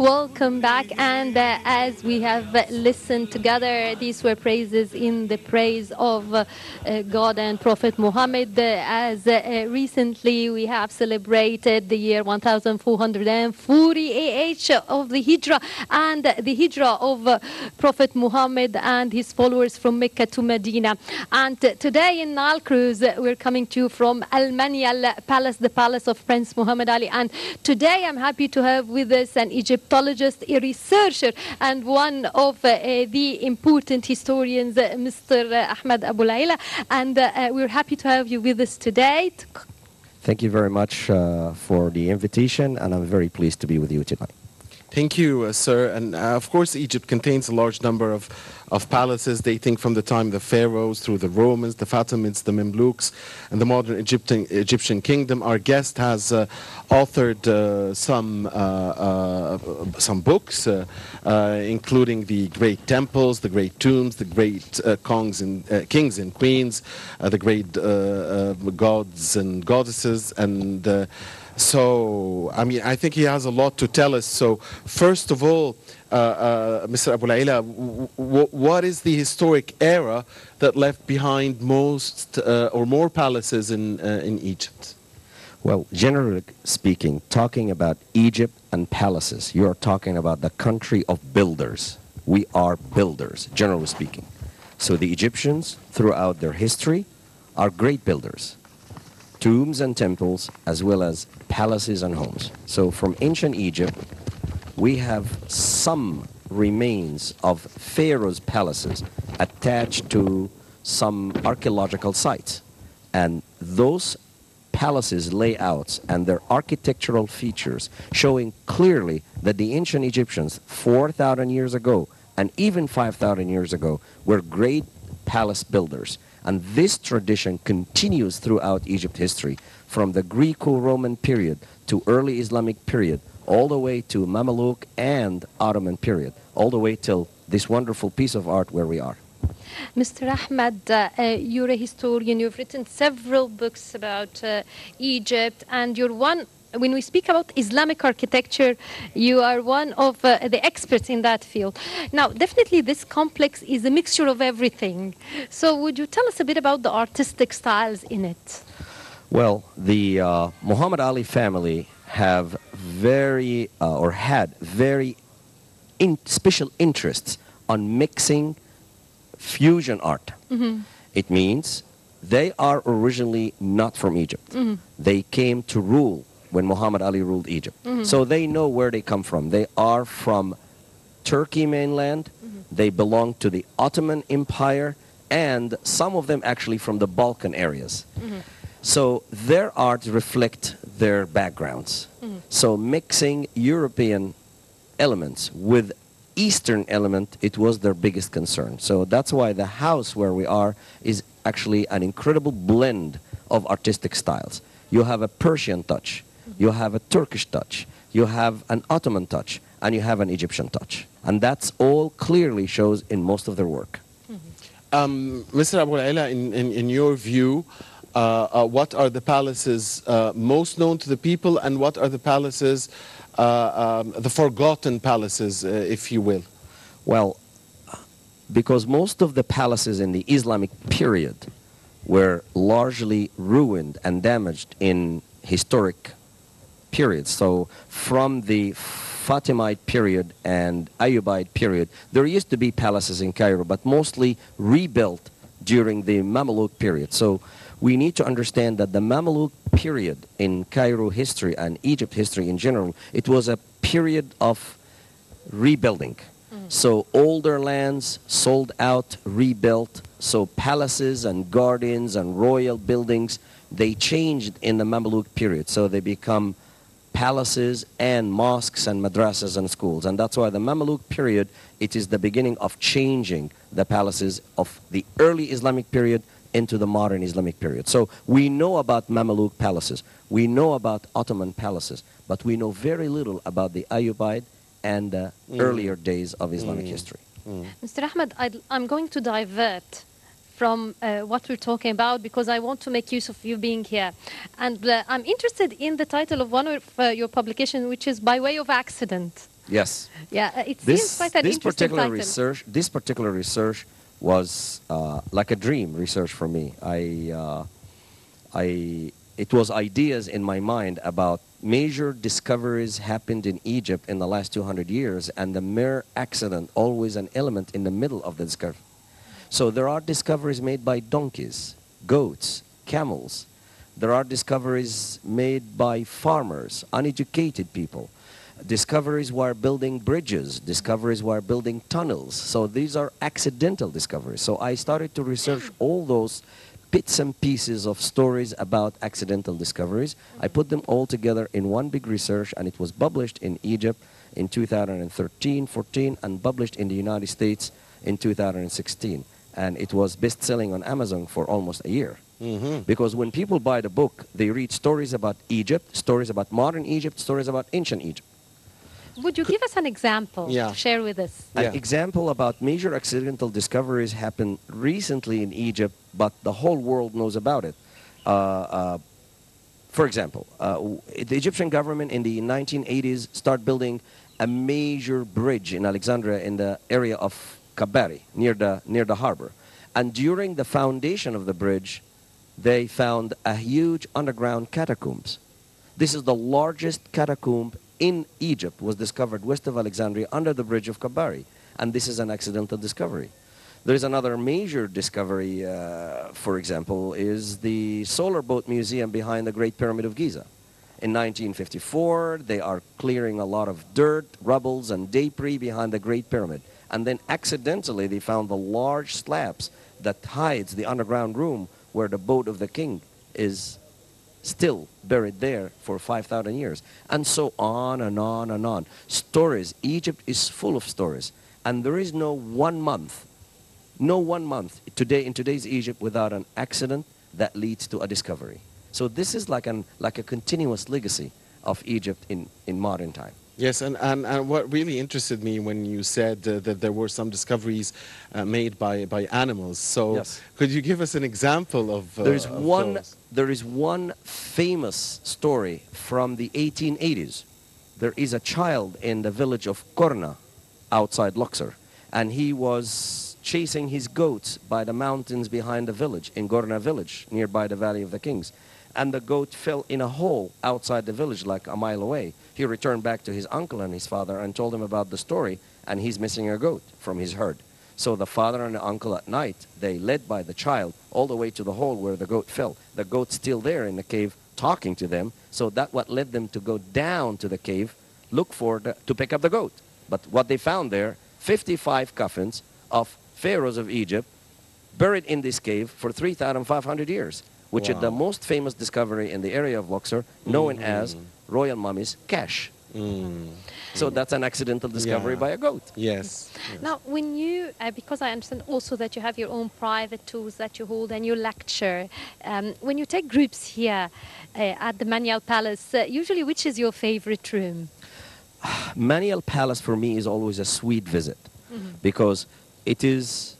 Welcome back. And as we have listened together, these were praises in the praise of God and Prophet Muhammad. As recently we have celebrated the year 1440 AH of the Hijrah and the Hijrah of Prophet Muhammad and his followers from Mecca to Medina. And today in Nile Cruise, we're coming to you from Al Manial Palace, the palace of Prince Muhammad Ali. And today I'm happy to have with us an Egyptologist, a researcher, and one of the important historians, Mr. Ahmed Abu Laila. And we're happy to have you with us today. Thank you very much for the invitation, and I'm very pleased to be with you tonight. Thank you, sir. And of course, Egypt contains a large number of palaces dating from the time of the pharaohs through the Romans, the Fatimids, the Mamluks, and the modern Egyptian kingdom. Our guest has authored some books, including the great temples, the great tombs, the great kings and queens, the great gods and goddesses, and so, I mean, I think he has a lot to tell us. So, first of all, Mr. Abu Laila, what is the historic era that left behind most or more palaces in Egypt? Well, generally speaking, talking about Egypt and palaces, you are talking about the country of builders. We are builders, generally speaking. So the Egyptians, throughout their history, are great builders. Tombs and temples, as well as palaces and homes. So from ancient Egypt, we have some remains of pharaohs' palaces attached to some archaeological sites. And those palaces' layouts and their architectural features showing clearly that the ancient Egyptians 4,000 years ago and even 5,000 years ago were great palace builders. And this tradition continues throughout Egypt history, from the Greco-Roman period to early Islamic period, all the way to Mamluk and Ottoman period, all the way till this wonderful piece of art where we are. Mr. Ahmed, you're a historian. You've written several books about Egypt, and you're one. When we speak about Islamic architecture, you are one of the experts in that field. Now, definitely this complex is a mixture of everything. So would you tell us a bit about the artistic styles in it? Well, the Muhammad Ali family have had very special interests on mixing fusion art. Mm-hmm. It means they are originally not from Egypt. Mm-hmm. They came to rule when Muhammad Ali ruled Egypt. Mm-hmm. So they know where they come from. They are from Turkey mainland. Mm-hmm. They belong to the Ottoman Empire, and some of them actually from the Balkan areas. Mm-hmm. So their art reflect their backgrounds. Mm-hmm. So mixing European elements with Eastern element, it was their biggest concern. So that's why the house where we are is actually an incredible blend of artistic styles. You have a Persian touch, you have a Turkish touch, you have an Ottoman touch, and you have an Egyptian touch. And that's all clearly shows in most of their work. Mr. Abu Laila, in your view, what are the palaces most known to the people, and what are the palaces, the forgotten palaces, if you will? Well, because most of the palaces in the Islamic period were largely ruined and damaged in historic periods. So from the Fatimid period and Ayyubide period, there used to be palaces in Cairo, but mostly rebuilt during the Mamluk period. So we need to understand that the Mamluk period in Cairo history and Egypt history in general, it was a period of rebuilding. So older lands sold out, rebuilt. So palaces and gardens and royal buildings, they changed in the Mamluk period. So they become palaces and mosques and madrasas and schools. And that's why the Mamluk period, it is the beginning of changing the palaces of the early Islamic period into the modern Islamic period. So we know about Mamluk palaces, we know about Ottoman palaces, but we know very little about the Ayyubide and the earlier days of Islamic history. Mr. Ahmed, I'm going to divert from what we're talking about because I want to make use of you being here. And I'm interested in the title of one of your publications, which is By Way of Accident. Yes. Yeah, it seems quite an interesting title. This particular research was like a dream research for me. It was ideas in my mind about major discoveries happened in Egypt in the last 200 years, and the mere accident always an element in the middle of the discovery. So there are discoveries made by donkeys, goats, camels. There are discoveries made by farmers, uneducated people. Discoveries while building bridges, discoveries while building tunnels. So these are accidental discoveries. So I started to research all those bits and pieces of stories about accidental discoveries. I put them all together in one big research, and it was published in Egypt in 2013, 14, and published in the United States in 2016. And it was best-selling on Amazon for almost a year. Because when people buy the book, they read stories about Egypt, stories about modern Egypt, stories about ancient Egypt. Would you give us an example to share with us? An example about major accidental discoveries happened recently in Egypt, but the whole world knows about it. For example, the Egyptian government in the 1980s started building a major bridge in Alexandria in the area of Kabari, near the harbor. And during the foundation of the bridge, they found a huge underground catacombs. This is the largest catacomb in Egypt, was discovered west of Alexandria under the bridge of Kabari. And this is an accidental discovery. There is another major discovery, for example, is the Solar Boat Museum behind the Great Pyramid of Giza. In 1954, they are clearing a lot of dirt, rubbles, and debris behind the Great Pyramid. And then accidentally, they found the large slabs that hides the underground room where the boat of the king is still buried there for 5,000 years. And so on and on and on. Stories. Egypt is full of stories. And there is no one month today in today's Egypt without an accident that leads to a discovery. So this is like a continuous legacy of Egypt in modern time. Yes, and what really interested me when you said that there were some discoveries made by animals. So Yes. could you give us an example of There is those? there is one famous story from the 1880s. There is a child in the village of Korna outside Luxor, and he was chasing his goats by the mountains behind the village, in Gorna village, nearby the Valley of the Kings. And the goat fell in a hole outside the village, like a mile away. He returned back to his uncle and his father and told him about the story, and he's missing a goat from his herd. So the father and the uncle at night, they led by the child all the way to the hole where the goat fell. The goat's still there in the cave talking to them, so that what led them to go down to the cave, to pick up the goat. But what they found there, 55 coffins of pharaohs of Egypt buried in this cave for 3,500 years, which is the most famous discovery in the area of Luxor, known as royal mummies cache. So that's an accidental discovery by a goat. Yes. Now, when you, because I understand also that you have your own private tools that you hold and you lecture, when you take groups here at the Manial Palace, usually which is your favorite room? Manial Palace for me is always a sweet visit because it is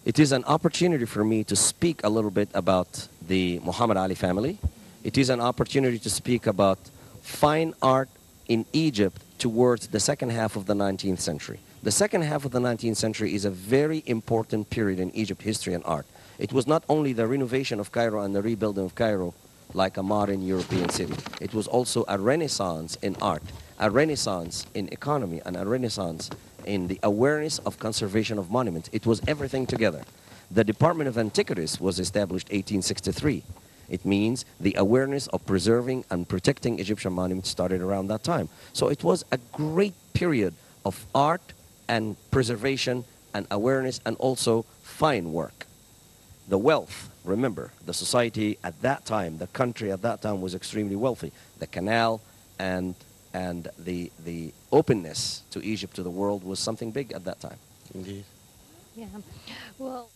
an opportunity for me to speak a little bit about the Muhammad Ali family. It is an opportunity to speak about fine art in Egypt towards the second half of the 19th century. The second half of the 19th century is a very important period in Egypt history and art. It was not only the renovation of Cairo and the rebuilding of Cairo like a modern European city. It was also a renaissance in art, a renaissance in economy, and a renaissance in the awareness of conservation of monuments. It was everything together. The Department of Antiquities was established 1863. It means the awareness of preserving and protecting Egyptian monuments started around that time. So it was a great period of art and preservation and awareness and also fine work. The wealth, remember, the society at that time, the country at that time was extremely wealthy. The canal and the openness to Egypt, to the world, was something big at that time. Indeed. Yeah. Well.